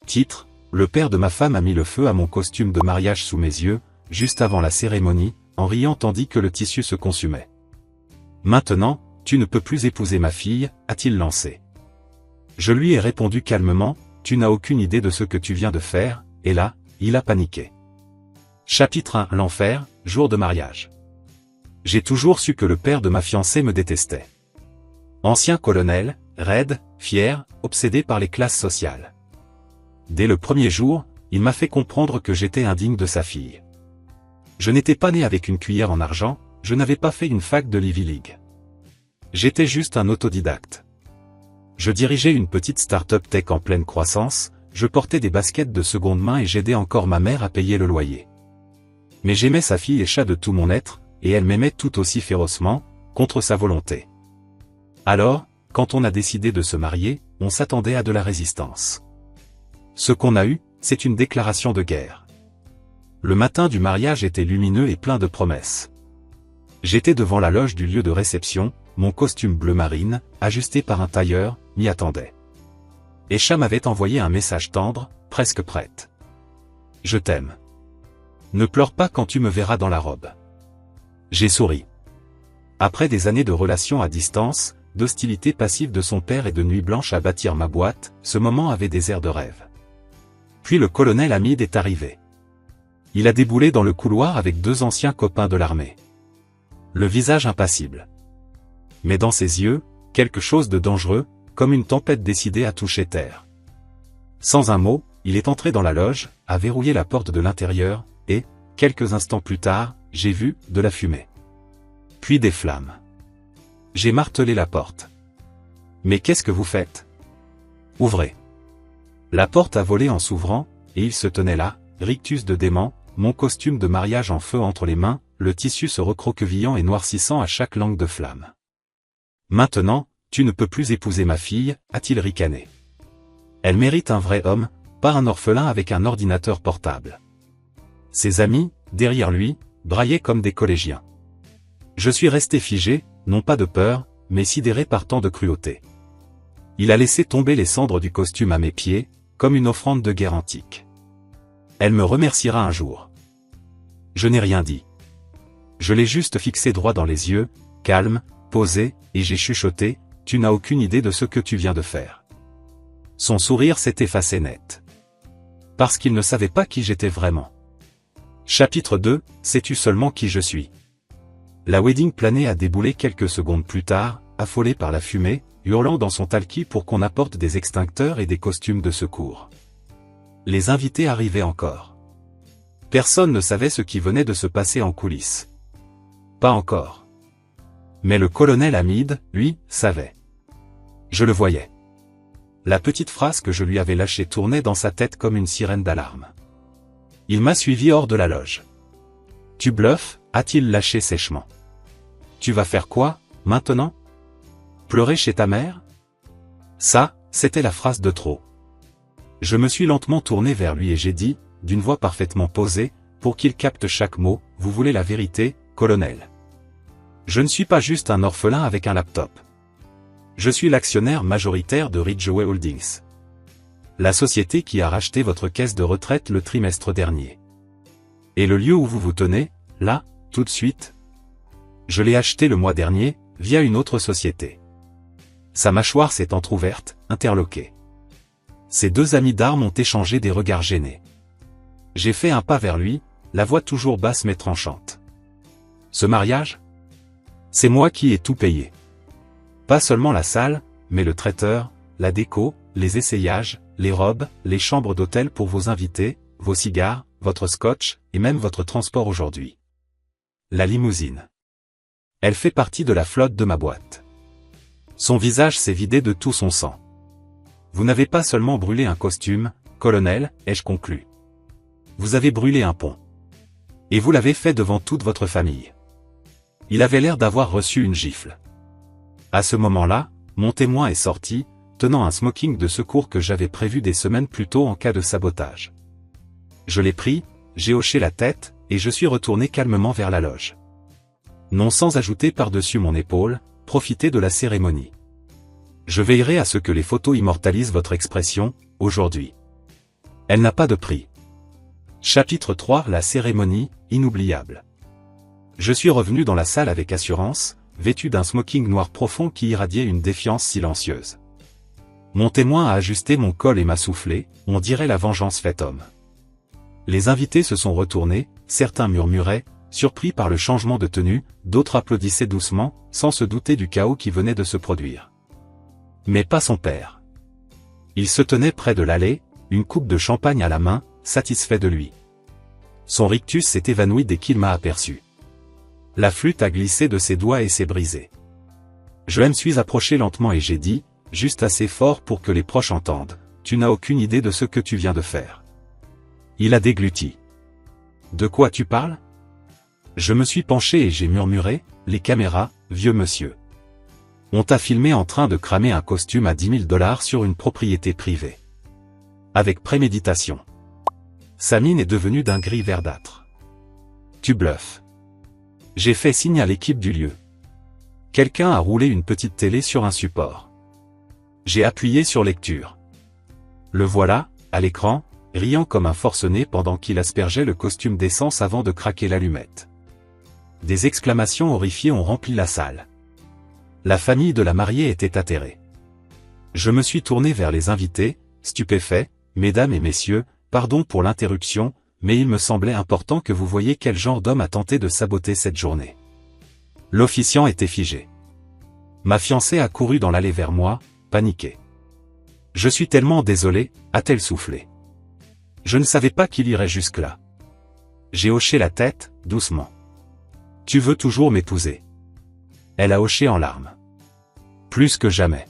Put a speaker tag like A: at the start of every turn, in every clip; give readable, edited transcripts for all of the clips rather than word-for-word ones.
A: Titre: Le père de ma femme a mis le feu à mon costume de mariage sous mes yeux, juste avant la cérémonie, en riant tandis que le tissu se consumait. Maintenant, tu ne peux plus épouser ma fille, a-t-il lancé. Je lui ai répondu calmement, tu n'as aucune idée de ce que tu viens de faire, et là, il a paniqué. Chapitre 1: L'enfer, jour de mariage. J'ai toujours su que le père de ma fiancée me détestait. Ancien colonel, raide, fier, obsédé par les classes sociales. Dès le premier jour, il m'a fait comprendre que j'étais indigne de sa fille. Je n'étais pas né avec une cuillère en argent, je n'avais pas fait une fac de l'Ivy League. J'étais juste un autodidacte. Je dirigeais une petite start-up tech en pleine croissance, je portais des baskets de seconde main et j'aidais encore ma mère à payer le loyer. Mais j'aimais sa fille et chat de tout mon être, et elle m'aimait tout aussi férocement, contre sa volonté. Alors, quand on a décidé de se marier, on s'attendait à de la résistance. Ce qu'on a eu, c'est une déclaration de guerre. Le matin du mariage était lumineux et plein de promesses. J'étais devant la loge du lieu de réception, mon costume bleu marine, ajusté par un tailleur, m'y attendait. Esha m'avait envoyé un message tendre, presque prête. Je t'aime. Ne pleure pas quand tu me verras dans la robe. J'ai souri. Après des années de relations à distance, d'hostilité passive de son père et de nuits blanches à bâtir ma boîte, ce moment avait des airs de rêve. Puis le colonel Hamid est arrivé. Il a déboulé dans le couloir avec 2 anciens copains de l'armée. Le visage impassible. Mais dans ses yeux, quelque chose de dangereux, comme une tempête décidée à toucher terre. Sans un mot, il est entré dans la loge, a verrouillé la porte de l'intérieur, et, quelques instants plus tard, j'ai vu de la fumée. Puis des flammes. J'ai martelé la porte. Mais qu'est-ce que vous faites? Ouvrez. La porte a volé en s'ouvrant, et il se tenait là, rictus de dément, mon costume de mariage en feu entre les mains, le tissu se recroquevillant et noircissant à chaque langue de flamme. Maintenant, tu ne peux plus épouser ma fille, a-t-il ricané. Elle mérite un vrai homme, pas un orphelin avec un ordinateur portable. Ses amis, derrière lui, braillaient comme des collégiens. Je suis resté figé, non pas de peur, mais sidéré par tant de cruauté. Il a laissé tomber les cendres du costume à mes pieds, comme une offrande de guerre antique. Elle me remerciera un jour. Je n'ai rien dit. Je l'ai juste fixé droit dans les yeux, calme, posé, et j'ai chuchoté, tu n'as aucune idée de ce que tu viens de faire. Son sourire s'est effacé net. Parce qu'il ne savait pas qui j'étais vraiment. Chapitre 2, sais-tu seulement qui je suis? La wedding planée a déboulé quelques secondes plus tard, affolée par la fumée, hurlant dans son talkie pour qu'on apporte des extincteurs et des costumes de secours. Les invités arrivaient encore. Personne ne savait ce qui venait de se passer en coulisses. Pas encore. Mais le colonel Hamid, lui, savait. Je le voyais. La petite phrase que je lui avais lâchée tournait dans sa tête comme une sirène d'alarme. Il m'a suivi hors de la loge. Tu bluffes, a-t-il lâché sèchement. Tu vas faire quoi, maintenant? Pleurer chez ta mère? Ça, c'était la phrase de trop. Je me suis lentement tourné vers lui et j'ai dit, d'une voix parfaitement posée, pour qu'il capte chaque mot, vous voulez la vérité, colonel. Je ne suis pas juste un orphelin avec un laptop. Je suis l'actionnaire majoritaire de Ridgeway Holdings. La société qui a racheté votre caisse de retraite le trimestre dernier. Et le lieu où vous vous tenez, là, tout de suite? Je l'ai acheté le mois dernier, via une autre société. Sa mâchoire s'est entr'ouverte, interloquée. Ses 2 amis d'armes ont échangé des regards gênés. J'ai fait un pas vers lui, la voix toujours basse mais tranchante. Ce mariage? C'est moi qui ai tout payé. Pas seulement la salle, mais le traiteur, la déco, les essayages, les robes, les chambres d'hôtel pour vos invités, vos cigares, votre scotch, et même votre transport aujourd'hui. La limousine. Elle fait partie de la flotte de ma boîte. Son visage s'est vidé de tout son sang. Vous n'avez pas seulement brûlé un costume, colonel, ai-je conclu. Vous avez brûlé un pont. Et vous l'avez fait devant toute votre famille. Il avait l'air d'avoir reçu une gifle. À ce moment-là, mon témoin est sorti, tenant un smoking de secours que j'avais prévu des semaines plus tôt en cas de sabotage. Je l'ai pris, j'ai hoché la tête, et je suis retourné calmement vers la loge. Non sans ajouter par-dessus mon épaule, profitez de la cérémonie. Je veillerai à ce que les photos immortalisent votre expression, aujourd'hui. Elle n'a pas de prix. Chapitre 3 La cérémonie, inoubliable. Je suis revenu dans la salle avec assurance, vêtu d'un smoking noir profond qui irradiait une défiance silencieuse. Mon témoin a ajusté mon col et m'a soufflé, on dirait la vengeance faite homme. Les invités se sont retournés, certains murmuraient, surpris par le changement de tenue, d'autres applaudissaient doucement, sans se douter du chaos qui venait de se produire. Mais pas son père. Il se tenait près de l'allée, une coupe de champagne à la main, satisfait de lui. Son rictus s'est évanoui dès qu'il m'a aperçu. La flûte a glissé de ses doigts et s'est brisée. Je me suis approché lentement et j'ai dit, juste assez fort pour que les proches entendent, « Tu n'as aucune idée de ce que tu viens de faire. » Il a dégluti. « De quoi tu parles ?» Je me suis penché et j'ai murmuré, « Les caméras, vieux monsieur. On t'a filmé en train de cramer un costume à 10 000 $ sur une propriété privée. » Avec préméditation. Sa mine est devenue d'un gris verdâtre. « Tu bluffes. » J'ai fait signe à l'équipe du lieu. Quelqu'un a roulé une petite télé sur un support. J'ai appuyé sur lecture. Le voilà, à l'écran, riant comme un forcené pendant qu'il aspergeait le costume d'essence avant de craquer l'allumette. Des exclamations horrifiées ont rempli la salle. La famille de la mariée était atterrée. Je me suis tourné vers les invités, stupéfait, « Mesdames et messieurs, pardon pour l'interruption, mais il me semblait important que vous voyiez quel genre d'homme a tenté de saboter cette journée. » L'officiant était figé. Ma fiancée a couru dans l'allée vers moi, paniquée. « Je suis tellement désolé, a-t-elle soufflé. Je ne savais pas qu'il irait jusque-là. » J'ai hoché la tête, doucement. « Tu veux toujours m'épouser. » Elle a hoché en larmes. « Plus que jamais. »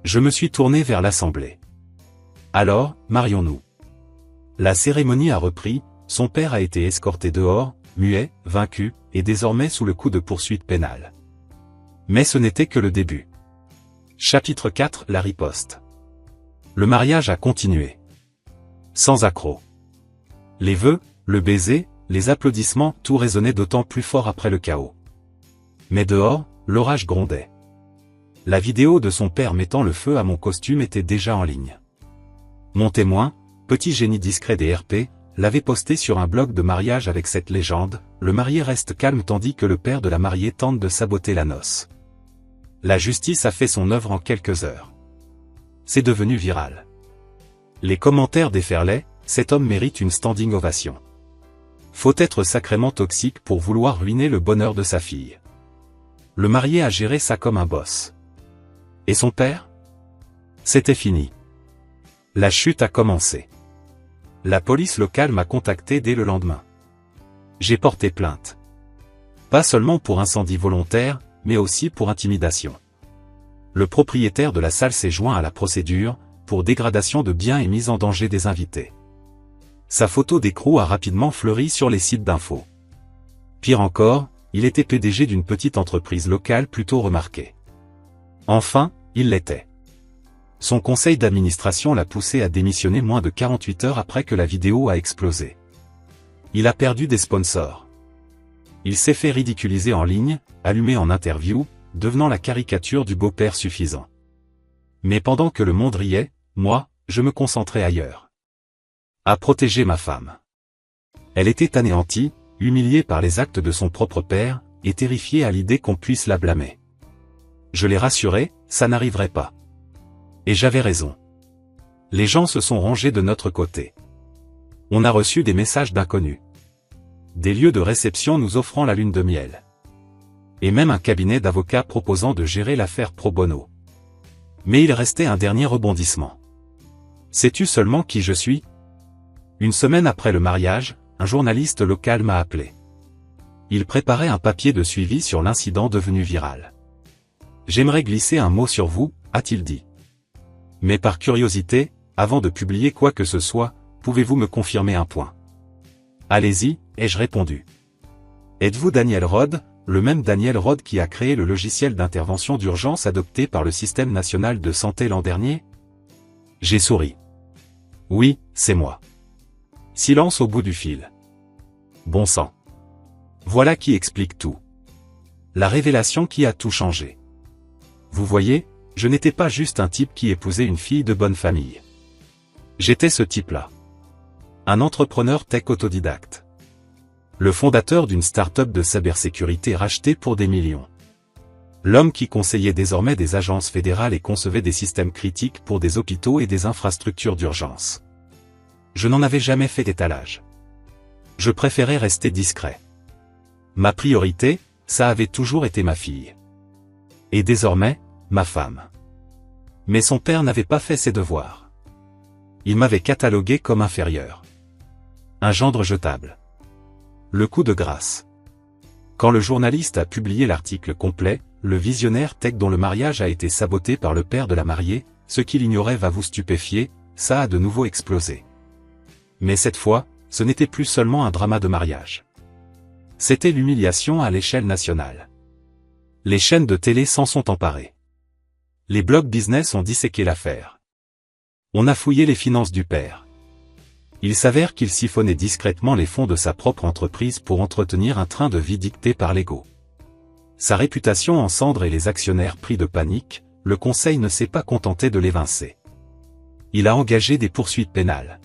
A: Je me suis tourné vers l'assemblée. « Alors, marions-nous. » La cérémonie a repris, son père a été escorté dehors, muet, vaincu, et désormais sous le coup de poursuites pénales. Mais ce n'était que le début. Chapitre 4 La riposte. Le mariage a continué. Sans accroc. Les vœux, le baiser, les applaudissements, tout résonnait d'autant plus fort après le chaos. Mais dehors, l'orage grondait. La vidéo de son père mettant le feu à mon costume était déjà en ligne. Mon témoin, petit génie discret des RP, l'avait posté sur un blog de mariage avec cette légende, le marié reste calme tandis que le père de la mariée tente de saboter la noce. La justice a fait son œuvre en quelques heures. C'est devenu viral. Les commentaires déferlaient, cet homme mérite une standing ovation. Faut être sacrément toxique pour vouloir ruiner le bonheur de sa fille. Le marié a géré ça comme un boss. Et son père? C'était fini. La chute a commencé. La police locale m'a contacté dès le lendemain. J'ai porté plainte. Pas seulement pour incendie volontaire, mais aussi pour intimidation. Le propriétaire de la salle s'est joint à la procédure, pour dégradation de biens et mise en danger des invités. Sa photo d'écrou a rapidement fleuri sur les sites d'infos. Pire encore, il était PDG d'une petite entreprise locale plutôt remarquée. Enfin, il l'était. Son conseil d'administration l'a poussé à démissionner moins de 48 heures après que la vidéo a explosé. Il a perdu des sponsors. Il s'est fait ridiculiser en ligne, allumé en interview, devenant la caricature du beau-père suffisant. Mais pendant que le monde riait, moi, je me concentrais ailleurs. À protéger ma femme. Elle était anéantie, humiliée par les actes de son propre père, et terrifiée à l'idée qu'on puisse la blâmer. Je l'ai rassurée, ça n'arriverait pas. Et j'avais raison. Les gens se sont rangés de notre côté. On a reçu des messages d'inconnus. Des lieux de réception nous offrant la lune de miel. Et même un cabinet d'avocats proposant de gérer l'affaire pro bono. Mais il restait un dernier rebondissement. Sais-tu seulement qui je suis? Une semaine après le mariage, un journaliste local m'a appelé. Il préparait un papier de suivi sur l'incident devenu viral. « J'aimerais glisser un mot sur vous », a-t-il dit. Mais par curiosité, avant de publier quoi que ce soit, pouvez-vous me confirmer un point? Allez-y, ai-je répondu. Êtes-vous Daniel Rod, le même Daniel Rod qui a créé le logiciel d'intervention d'urgence adopté par le Système national de santé l'an dernier? J'ai souri. Oui, c'est moi. Silence au bout du fil. Bon sang. Voilà qui explique tout. La révélation qui a tout changé. Vous voyez, je n'étais pas juste un type qui épousait une fille de bonne famille. J'étais ce type-là. Un entrepreneur tech autodidacte. Le fondateur d'une start-up de cybersécurité rachetée pour des millions. L'homme qui conseillait désormais des agences fédérales et concevait des systèmes critiques pour des hôpitaux et des infrastructures d'urgence. Je n'en avais jamais fait étalage. Je préférais rester discret. Ma priorité, ça avait toujours été ma fille. Et désormais, ma femme. Mais son père n'avait pas fait ses devoirs. Il m'avait catalogué comme inférieur. Un gendre jetable. Le coup de grâce. Quand le journaliste a publié l'article complet, le visionnaire tech dont le mariage a été saboté par le père de la mariée, ce qu'il ignorait va vous stupéfier, ça a de nouveau explosé. Mais cette fois, ce n'était plus seulement un drama de mariage. C'était l'humiliation à l'échelle nationale. Les chaînes de télé s'en sont emparées. Les blogs business ont disséqué l'affaire. On a fouillé les finances du père. Il s'avère qu'il siphonnait discrètement les fonds de sa propre entreprise pour entretenir un train de vie dicté par l'ego. Sa réputation en cendres et les actionnaires pris de panique, le conseil ne s'est pas contenté de l'évincer. Il a engagé des poursuites pénales.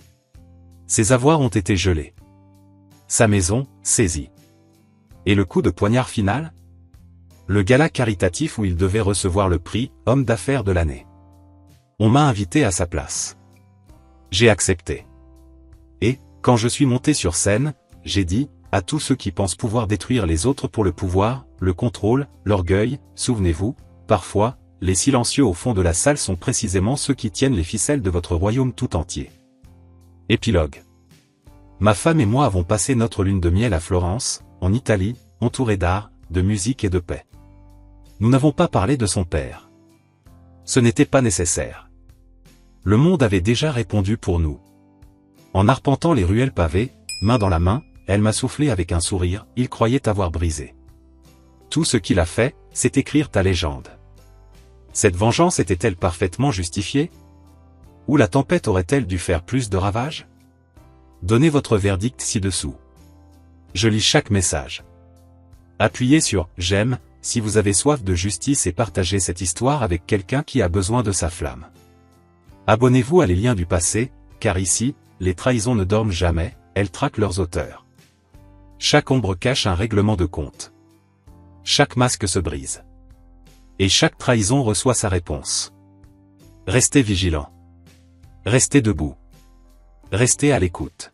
A: Ses avoirs ont été gelés. Sa maison, saisie. Et le coup de poignard final? Le gala caritatif où il devait recevoir le prix « Homme d'affaires de l'année ». On m'a invité à sa place. J'ai accepté. Et, quand je suis monté sur scène, j'ai dit, à tous ceux qui pensent pouvoir détruire les autres pour le pouvoir, le contrôle, l'orgueil, souvenez-vous, parfois, les silencieux au fond de la salle sont précisément ceux qui tiennent les ficelles de votre royaume tout entier. Épilogue. Ma femme et moi avons passé notre lune de miel à Florence, en Italie, entourés d'art, de musique et de paix. Nous n'avons pas parlé de son père. Ce n'était pas nécessaire. Le monde avait déjà répondu pour nous. En arpentant les ruelles pavées, main dans la main, elle m'a soufflé avec un sourire, il croyait avoir brisé. Tout ce qu'il a fait, c'est écrire ta légende. Cette vengeance était-elle parfaitement justifiée? Ou la tempête aurait-elle dû faire plus de ravages? Donnez votre verdict ci-dessous. Je lis chaque message. Appuyez sur « J'aime » si vous avez soif de justice et partagez cette histoire avec quelqu'un qui a besoin de sa flamme. Abonnez-vous à Les Liens du Passé, car ici, les trahisons ne dorment jamais, elles traquent leurs auteurs. Chaque ombre cache un règlement de compte. Chaque masque se brise. Et chaque trahison reçoit sa réponse. Restez vigilants. Restez debout. Restez à l'écoute.